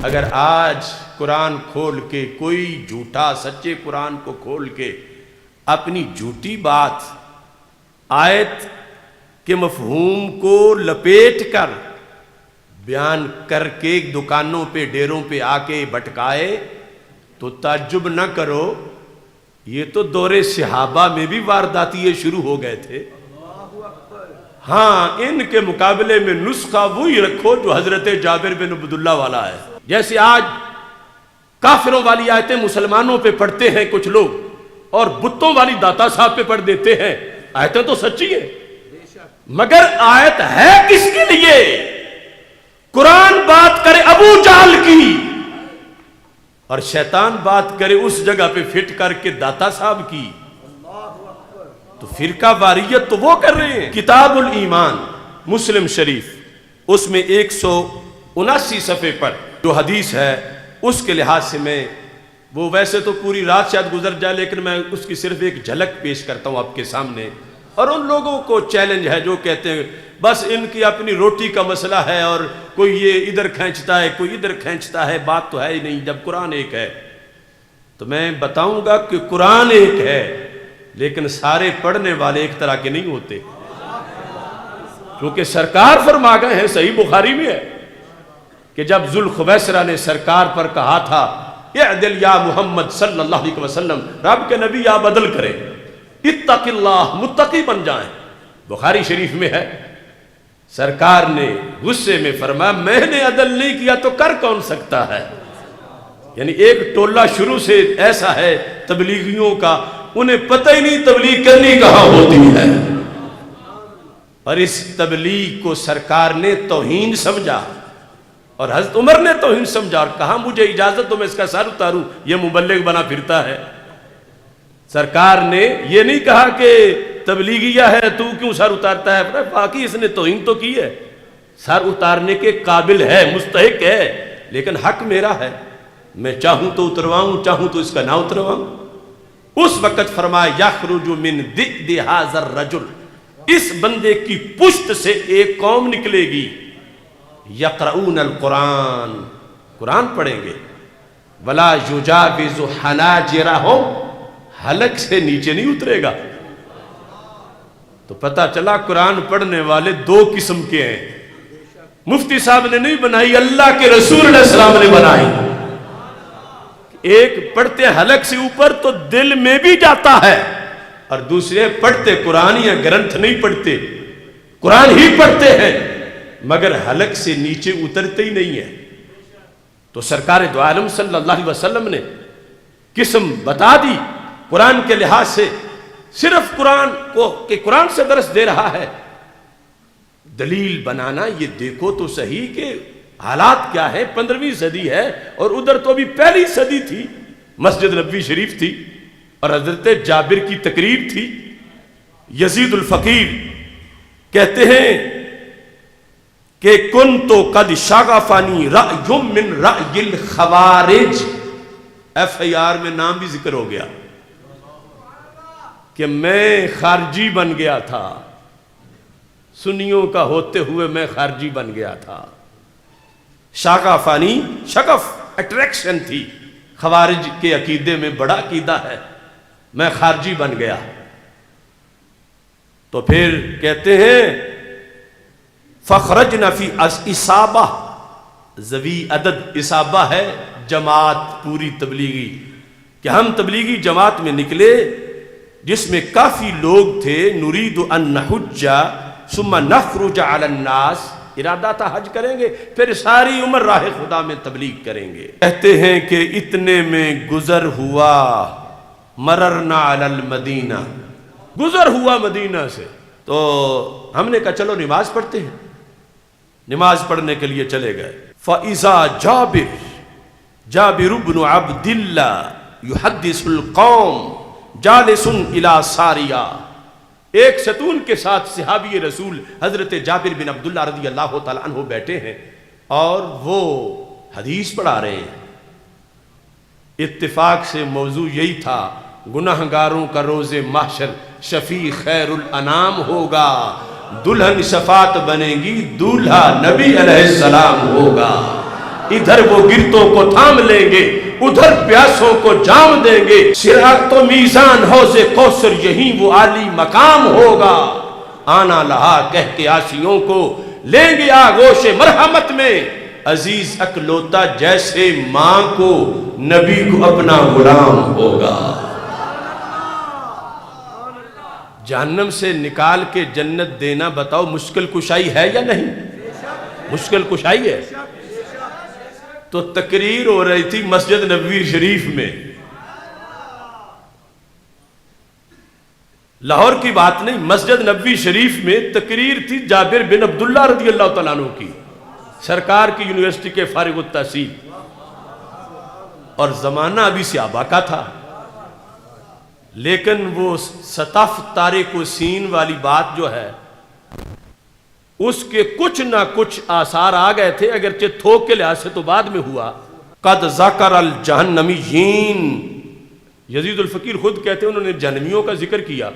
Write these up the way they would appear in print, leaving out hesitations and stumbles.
اگر آج قرآن کھول کے کوئی جھوٹا سچے قرآن کو کھول کے اپنی جھوٹی بات آیت کے مفہوم کو لپیٹ کر بیان کر کے دکانوں پہ ڈیروں پہ آ کے بھٹکائے تو تعجب نہ کرو، یہ تو دور صحابہ میں بھی وارداتیے شروع ہو گئے تھے۔ ہاں، ان کے مقابلے میں نسخہ وہی رکھو جو حضرت جابر بن عبداللہ والا ہے۔ جیسے آج کافروں والی آیتیں مسلمانوں پہ پڑھتے ہیں کچھ لوگ اور بتوں والی داتا صاحب پہ پڑھ دیتے ہیں۔ آیتیں تو سچی ہیں، مگر آیت ہے کس کے لیے؟ قرآن بات کرے ابو جہل کی اور شیطان بات کرے اس جگہ پہ فٹ کر کے داتا صاحب کی، تو فرقہ واریت تو وہ کر رہے ہیں۔ کتاب الایمان مسلم شریف، اس میں 179 صفحے پر جو حدیث ہے اس کے لحاظ سے میں وہ ویسے تو پوری رات شاید گزر جائے، لیکن میں اس کی صرف ایک جھلک پیش کرتا ہوں آپ کے سامنے۔ اور ان لوگوں کو چیلنج ہے جو کہتے ہیں بس ان کی اپنی روٹی کا مسئلہ ہے اور کوئی یہ ادھر کھینچتا ہے کوئی ادھر کھینچتا ہے، بات تو ہے ہی نہیں جب قرآن ایک ہے۔ تو میں بتاؤں گا کہ قرآن ایک ہے لیکن سارے پڑھنے والے ایک طرح کے نہیں ہوتے، کیونکہ سرکار فرما گئے ہیں، صحیح بخاری میں ہے کہ جب ذوالخویسرہ نے سرکار پر کہا تھا اعدل یا محمد صلی اللہ علیہ وسلم، رب کے نبی آپ عدل کریں، اتق اللہ، متقی بن جائیں، بخاری شریف میں ہے۔ سرکار نے غصے میں فرمایا میں نے عدل نہیں کیا تو کر کون سکتا ہے؟ یعنی ایک ٹولہ شروع سے ایسا ہے تبلیغیوں کا، انہیں پتہ ہی نہیں تبلیغ کرنی کہاں ہوتی ہے، اور اس تبلیغ کو سرکار نے توہین سمجھا اور حضرت عمر نے توہین سمجھا اور کہا مجھے اجازت دو میں اس کا سر اتاروں، یہ مبلغ بنا پھرتا ہے۔ سرکار نے یہ نہیں کہا کہ تبلیغیہ ہے تو کیوں سر اتارتا ہے، باقی اس نے توہین تو کی ہے، سر اتارنے کے قابل ہے، مستحق ہے، لیکن حق میرا ہے، میں چاہوں تو اترواؤں چاہوں تو اس کا نہ اترواؤں۔ اس وقت فرمایا یخرج من ذئب ھذا الرجل، اس بندے کی پشت سے ایک قوم نکلے گی، یقرؤون القرآن، قرآن پڑھیں گے، ولا یجاوز حناجرہم، حلق سے نیچے نہیں اترے گا۔ تو پتہ چلا قرآن پڑھنے والے دو قسم کے ہیں، مفتی صاحب نے نہیں بنائی، اللہ کے رسول علیہ السلام نے بنائی۔ ایک پڑھتے حلق سے اوپر تو دل میں بھی جاتا ہے، اور دوسرے پڑھتے قرآن یا گرنتھ نہیں پڑھتے، قرآن ہی پڑھتے ہیں مگر حلق سے نیچے اترتے ہی نہیں ہے۔ تو سرکار دو عالم صلی اللہ علیہ وسلم نے قسم بتا دی قرآن کے لحاظ سے، صرف قرآن کو کہ قرآن سے درس دے رہا ہے، دلیل بنانا یہ دیکھو تو صحیح کہ حالات کیا ہے، 15ویں صدی ہے اور ادھر تو ابھی پہلی صدی تھی، مسجد نبوی شریف تھی اور حضرت جابر کی تقریر تھی۔ یزید الفقیر کہتے ہیں کہ کنت قد شغفنی رأی من رأی الخوارج، FIR میں نام بھی ذکر ہو گیا کہ میں خارجی بن گیا تھا، سنیوں کا ہوتے ہوئے میں خارجی بن گیا تھا۔ شغفنی، شغف اٹریکشن تھی، خوارج کے عقیدے میں بڑا عقیدہ ہے، میں خارجی بن گیا۔ تو پھر کہتے ہیں فخرجنا فی اصابہ، ذوی عدد اصابہ ہے جماعت پوری تبلیغی، کہ ہم تبلیغی جماعت میں نکلے جس میں کافی لوگ تھے، نرید ان نحج ثم نخرج علی الناس، ارادہ تھا حج کریں گے پھر ساری عمر راہ خدا میں تبلیغ کریں گے۔ کہتے ہیں کہ اتنے میں گزر ہوا، مررنا علی المدینہ، گزر ہوا مدینہ سے، تو ہم نے کہا چلو نماز پڑھتے ہیں، نماز پڑھنے کے لیے چلے گئے۔ فَإِذَا جابر بن عبد اللہ یحدث القوم جالس الی ساریہ، ایک ستون کے ساتھ صحابی رسول حضرت جابر بن عبداللہ رضی اللہ تعالیٰ عنہ بیٹھے ہیں اور وہ حدیث پڑھا رہے ہیں۔ اتفاق سے موضوع یہی تھا گناہگاروں کا روز محشر شفیع خیر الانام ہوگا، دلہن شفاعت بنے گی، دولہا نبی علیہ السلام ہوگا۔ ادھر وہ گرتوں کو تھام لیں گے، ادھر پیاسوں کو جام دیں گے، صراط و میزان حوض کوثر یہیں وہ عالی مقام ہوگا، آنا لہا کہہ کے آسیوں کو لیں گے آغوش مرحمت میں، عزیز اکلوتا جیسے ماں کو نبی کو اپنا غلام ہوگا۔ جہنم سے نکال کے جنت دینا بتاؤ مشکل کشائی ہے یا نہیں؟ مشکل کشائی ہے۔ تو تقریر ہو رہی تھی مسجد نبوی شریف میں، لاہور کی بات نہیں، مسجد نبوی شریف میں تقریر تھی جابر بن عبداللہ رضی اللہ تعالیٰ عنہ کی، سرکار کی یونیورسٹی کے فارغ التحصیل، اور زمانہ ابھی صحابہ کا تھا، لیکن وہ سطف تارک و سین والی بات جو ہے اس کے کچھ نہ کچھ آثار آ گئے تھے، اگرچہ تھوک کے لحاظ سے تو بعد میں ہوا۔ قد ذکر الجہنمیین، یزید الفقیر خود کہتے ہیں انہوں نے جہنمیوں کا ذکر کیا،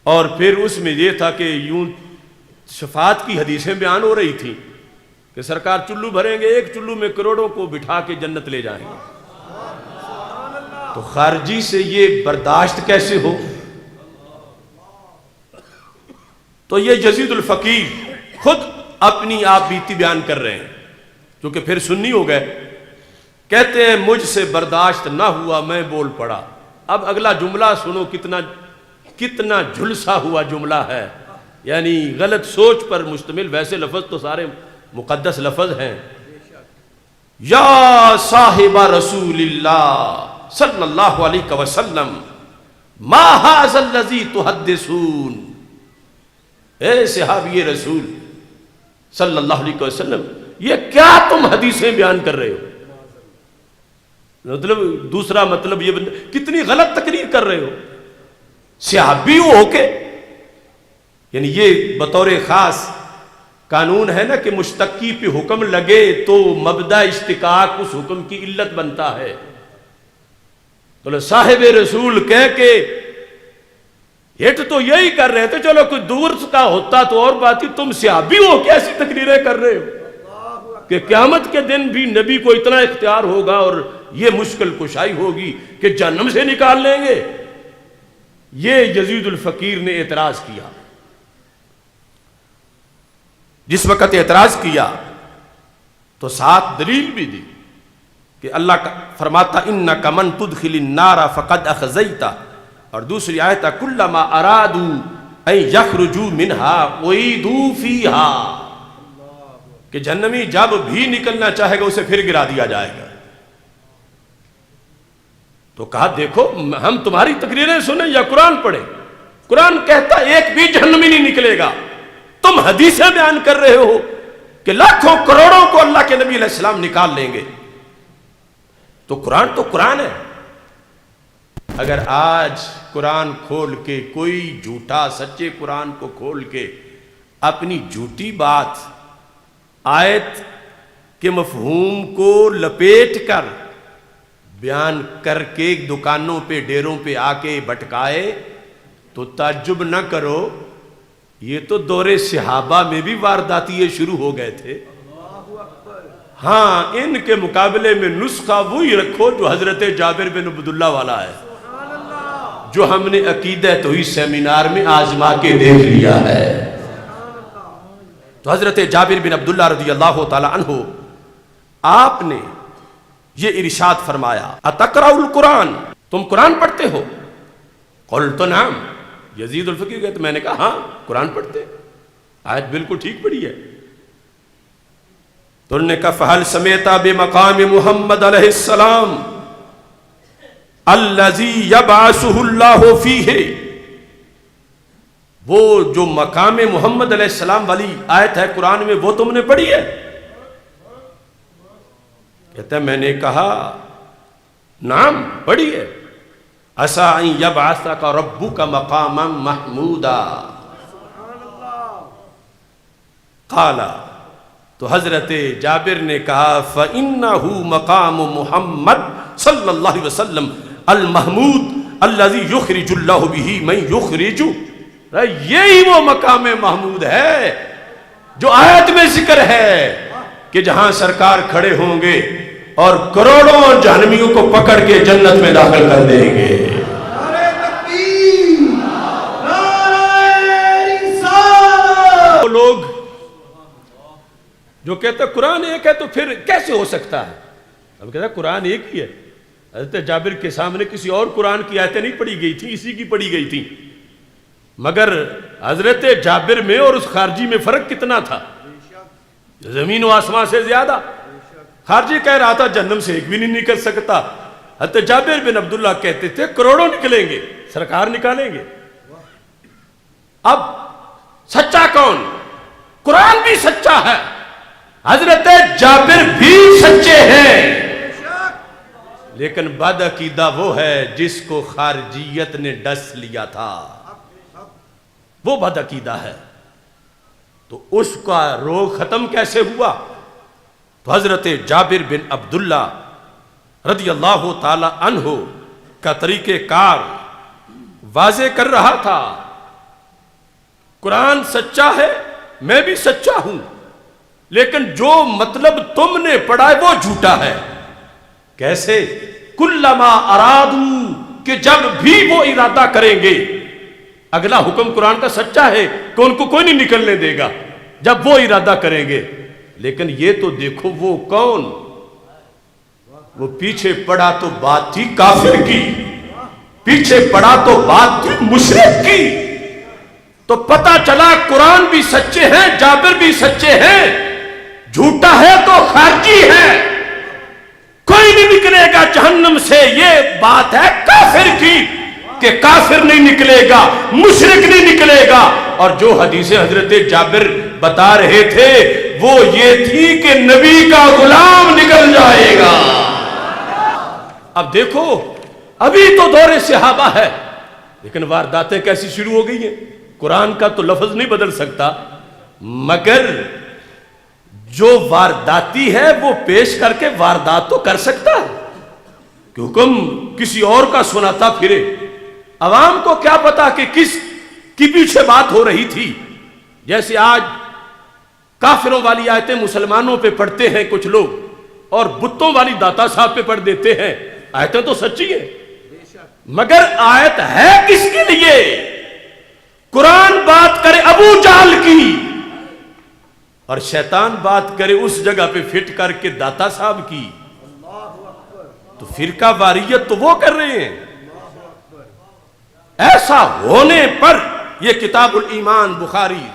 اور پھر اس میں یہ تھا کہ یوں شفاعت کی حدیثیں بیان ہو رہی تھیں کہ سرکار چلو بھریں گے، ایک چلو میں کروڑوں کو بٹھا کے جنت لے جائیں گے، تو خارجی سے یہ برداشت کیسے ہو؟ تو یہ یزید الفقیر خود اپنی آپ بیتی بیان کر رہے ہیں، کیونکہ پھر سنی ہو گئے، کہتے ہیں مجھ سے برداشت نہ ہوا میں بول پڑا۔ اب اگلا جملہ سنو، کتنا جھلسا ہوا جملہ ہے، یعنی غلط سوچ پر مشتمل، ویسے لفظ تو سارے مقدس لفظ ہیں۔ یا صاحب رسول اللہ صلی اللہ علیہ وسلم ما ھذا الذی تحدثون، اے صحابی رسول صلی اللہ علیہ وسلم یہ کیا تم حدیثیں بیان کر رہے ہو؟ مطلب دوسرا مطلب یہ کتنی غلط تقریر کر رہے ہو صحابی ہو کے، یعنی یہ بطور خاص قانون ہے نا کہ مشتقی پہ حکم لگے تو مبدا اشتقاق اس حکم کی علت بنتا ہے۔ تو صاحب رسول کہہ کے ہٹ تو یہی کر رہے تھے، چلو کوئی دور کا ہوتا تو اور بات ہی، تم صحابی ہو کے ایسی تقریریں کر رہے ہو کہ قیامت کے دن بھی نبی کو اتنا اختیار ہوگا اور یہ مشکل کشائی ہوگی کہ جہنم سے نکال لیں گے۔ یہ یزید الفقیر نے اعتراض کیا۔ جس وقت اعتراض کیا تو ساتھ دلیل بھی دی کہ اللہ کا فرماتا انک من تدخل النار فقد اخزیتہ، اور دوسری آیت کلما ارادوا ان یخرجوا منها اعیدوا فیہا، کہ جہنمی جب بھی نکلنا چاہے گا اسے پھر گرا دیا جائے گا۔ تو کہا دیکھو ہم تمہاری تقریریں سنیں یا قرآن پڑھیں؟ قرآن کہتا ایک بھی جہنمی نہیں نکلے گا، تم حدیثیں بیان کر رہے ہو کہ لاکھوں کروڑوں کو اللہ کے نبی علیہ السلام نکال لیں گے۔ تو قرآن ہے۔ اگر آج قرآن کھول کے کوئی جھوٹا سچے قرآن کو کھول کے اپنی جھوٹی بات آیت کے مفہوم کو لپیٹ کر بیان کر کے دکانوں پہ ڈیروں پہ آ کے بٹکائے تو تعجب نہ کرو، یہ تو دور صحابہ میں بھی وارداتیے شروع ہو گئے تھے۔ ہاں ان کے مقابلے میں نسخہ وہی رکھو جو حضرت جابر بن عبداللہ والا ہے، جو ہم نے عقیدہ توحید سیمینار میں آزما کے دیکھ لیا ہے۔ تو حضرت جابر بن عبداللہ رضی اللہ تعالی عنہ آپ نے یہ ارشاد فرمایا اتقرأ القرآن، تم قرآن پڑھتے ہو؟ قلت نعم، یزید الفقیر کہتے میں نے کہا ہاں قرآن پڑھتے، آیت بالکل ٹھیک پڑھی ہے۔ تو انہوں نے کہا فہل سمیت بمقام محمد علیہ السلام الذی یبعثہ اللہ فیہ، وہ جو مقام محمد علیہ السلام والی آیت ہے قرآن میں وہ تم نے پڑھی ہے؟ کہتا ہے میں نے کہا نعم پڑھی ہے۔ عسیٰ ان یبعثک ربک مقاما محمودا، قال، تو حضرت جابر نے کہا فَإِنَّهُ مَقَامُ محمد صلی اللہ علیہ وسلم المحمود الذی یخرج اللہ بہ من یخرج، یہی وہ مقام محمود ہے جو آیت میں ذکر ہے کہ جہاں سرکار کھڑے ہوں گے اور کروڑوں جہنمیوں کو پکڑ کے جنت میں داخل کر دیں گے. وہ لوگ جو کہتے ہیں قرآن ایک ہے تو پھر کیسے ہو سکتا ہے؟ اب کہتا ہے قرآن ایک ہی ہے. حضرت جابر کے سامنے کسی اور قرآن کی آیتیں نہیں پڑھی گئی تھی، اسی کی پڑھی گئی تھی. مگر حضرت جابر میں اور اس خارجی میں فرق کتنا تھا؟ زمین و آسمان سے زیادہ. خارجی کہہ رہا تھا جہنم سے ایک بھی نہیں نکل سکتا. حضرت جابر بن عبداللہ کہتے تھے کروڑوں نکلیں گے، سرکار نکالیں گے. اب سچا کون؟ قرآن بھی سچا ہے، حضرت جابر بھی سچے ہیں، لیکن بد عقیدہ وہ ہے جس کو خارجیت نے ڈس لیا تھا، وہ بد عقیدہ ہے. تو اس کا روگ ختم کیسے ہوا؟ تو حضرت جابر بن عبداللہ رضی اللہ تعالی عنہ کا طریقہ کار واضح کر رہا تھا. قرآن سچا ہے، میں بھی سچا ہوں، لیکن جو مطلب تم نے پڑھا ہے وہ جھوٹا ہے. کیسے؟ کلما ارادو، کہ جب بھی وہ ارادہ کریں گے. اگلا حکم قرآن کا سچا ہے کہ ان کو کوئی نہیں نکلنے دے گا جب وہ ارادہ کریں گے. لیکن یہ تو دیکھو وہ کون؟ وہ پیچھے پڑا تو بات تھی کافر کی، پیچھے پڑا تو بات تھی مشرک کی. تو پتا چلا قرآن بھی سچے ہیں، جابر بھی سچے ہیں، جھوٹا ہے تو خارجی ہے. کوئی نہیں نکلے گا جہنم سے، یہ بات ہے کافر کی کہ کافر نہیں نکلے گا، مشرک نہیں نکلے گا. اور جو حدیث حضرت جابر بتا رہے تھے وہ یہ تھی کہ نبی کا غلام نکل جائے گا. اب دیکھو ابھی تو دور صحابہ ہے، لیکن وارداتیں کیسی شروع ہو گئی ہیں. قرآن کا تو لفظ نہیں بدل سکتا، مگر جو وارداتی ہے وہ پیش کر کے واردات تو کر سکتا ہے کہ حکم کسی اور کا سناتا پھرے. عوام کو کیا پتا کہ کس کی پیچھے بات ہو رہی تھی. جیسے آج کافروں والی آیتیں مسلمانوں پہ پڑھتے ہیں کچھ لوگ اور بتوں والی داتا صاحب پہ پڑھ دیتے ہیں. آیتیں تو سچی ہیں، مگر آیت ہے کس کے لیے؟ قرآن بات کرے ابو جہل کی اور شیطان بات کرے اس جگہ پہ فٹ کر کے داتا صاحب کی. تو فرقہ واریت تو وہ کر رہے ہیں. ایسا ہونے پر یہ کتاب الایمان بخاری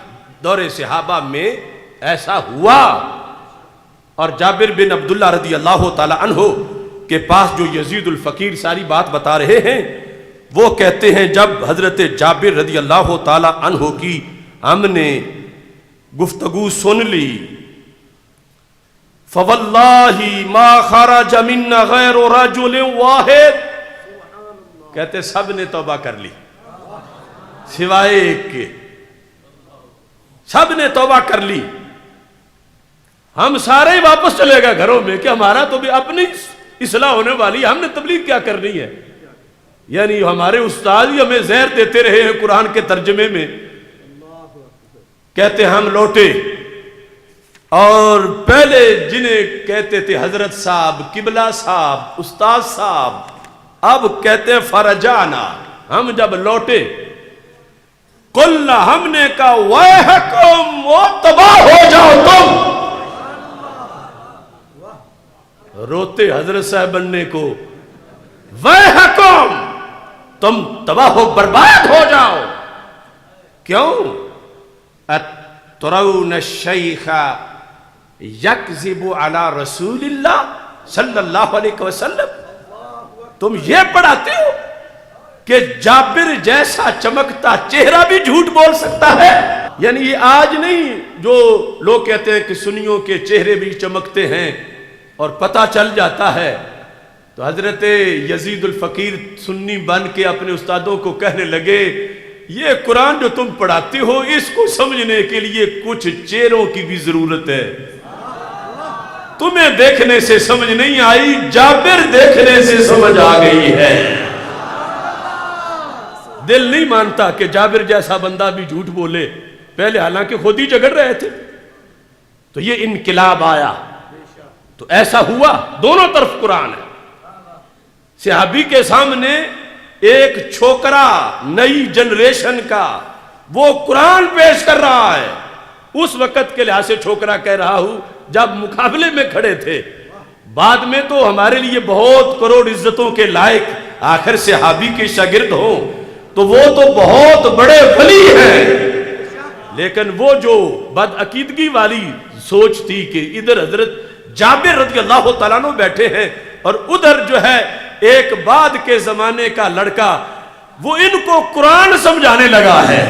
دور صحابہ میں ایسا ہوا. اور جابر بن عبداللہ رضی اللہ تعالی عنہ کے پاس جو یزید الفقیر ساری بات بتا رہے ہیں، وہ کہتے ہیں جب حضرت جابر رضی اللہ تعالی عنہ کی ہم نے گفتگو سن لی، فواللہ ما خرج منا غیر رجل واحد، کہتے سب نے توبہ کر لی سوائے ایک کے. سب نے توبہ کر لی. ہم سارے ہی واپس چلے گئے گھروں میں کہ ہمارا تو بھی اپنی اصلاح ہونے والی، ہم نے تبلیغ کیا کرنی ہے. یعنی ہمارے استاد ہی ہمیں زہر دیتے رہے ہیں. قرآن کے ترجمے میں کہتے ہم لوٹے اور پہلے جنہیں کہتے تھے حضرت صاحب، قبلہ صاحب، استاد صاحب، اب کہتے ہیں فرجانا، ہم جب لوٹے قلنا، ہم نے کہا ویحکم، وہ تباہ ہو جاؤ تم. روتے حضرت صاحب بننے کو، ویحکم، تم تباہ ہو برباد ہو جاؤ. کیوں؟ اترون الشیخ یکذب علی رسول اللہ صلی اللہ علیہ وسلم، تم یہ پڑھاتے ہو کہ جابر جیسا چمکتا چہرہ بھی جھوٹ بول سکتا ہے. یعنی یہ آج نہیں جو لوگ کہتے ہیں کہ سنیوں کے چہرے بھی چمکتے ہیں اور پتہ چل جاتا ہے. تو حضرت یزید الفقیر سنی بن کے اپنے استادوں کو کہنے لگے یہ قرآن جو تم پڑھاتے ہو اس کو سمجھنے کے لیے کچھ چہروں کی بھی ضرورت ہے. تمہیں دیکھنے سے سمجھ نہیں آئی، جابر دیکھنے سے سمجھ آ گئی ہے. دل نہیں مانتا کہ جابر جیسا بندہ بھی جھوٹ بولے، پہلے حالانکہ خود ہی جھگڑ رہے تھے. تو یہ انقلاب آیا. تو ایسا ہوا، دونوں طرف قرآن ہے۔ صحابی کے سامنے ایک چھوکرا نئی جنریشن کا وہ قرآن پیش کر رہا ہے۔ اس وقت کے لحاظ سے چھوکرا کہہ رہا ہوں، جب مقابلے میں کھڑے تھے، بعد میں تو ہمارے لیے بہت کروڑ عزتوں کے لائق آخر صحابی کے شاگرد ہوں تو وہ تو بہت بڑے ولی ہیں، لیکن وہ جو بدعقیدگی والی سوچ تھی کہ ادھر حضرت جابر رضی اللہ تعالیٰ عنہ بیٹھے ہیں اور ادھر جو ہے ایک بعد کے زمانے کا لڑکا، وہ ان کو قرآن سمجھانے لگا ہے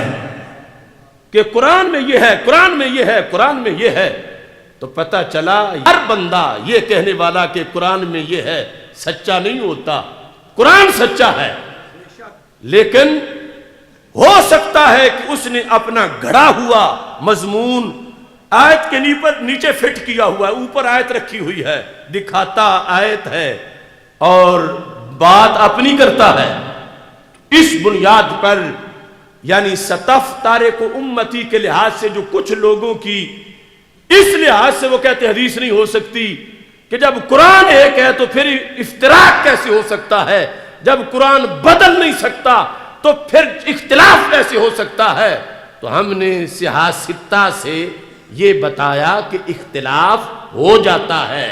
کہ قرآن میں یہ ہے، قرآن میں یہ ہے، قرآن میں یہ ہے۔ تو پتہ چلا ہر بندہ یہ کہنے والا کہ قرآن میں یہ ہے سچا نہیں ہوتا، قرآن سچا ہے، لیکن ہو سکتا ہے کہ اس نے اپنا گھڑا ہوا مضمون آیت کے نیچے فٹ کیا ہوا ہے، اوپر آیت رکھی ہوئی ہے، دکھاتا آیت ہے اور بات اپنی کرتا ہے۔ اس بنیاد پر یعنی سطف تارک امتی کے لحاظ سے جو کچھ لوگوں کی اس لحاظ سے وہ کہتے حدیث نہیں ہو سکتی کہ جب قرآن ایک ہے تو پھر افتراق کیسے ہو سکتا ہے، جب قرآن بدل نہیں سکتا تو پھر اختلاف کیسے ہو سکتا ہے۔ تو ہم نے سیاستہ سے یہ بتایا کہ اختلاف ہو جاتا ہے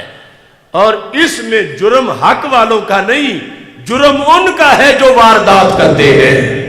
اور اس میں جرم حق والوں کا نہیں، جرم ان کا ہے جو واردات کرتے ہیں۔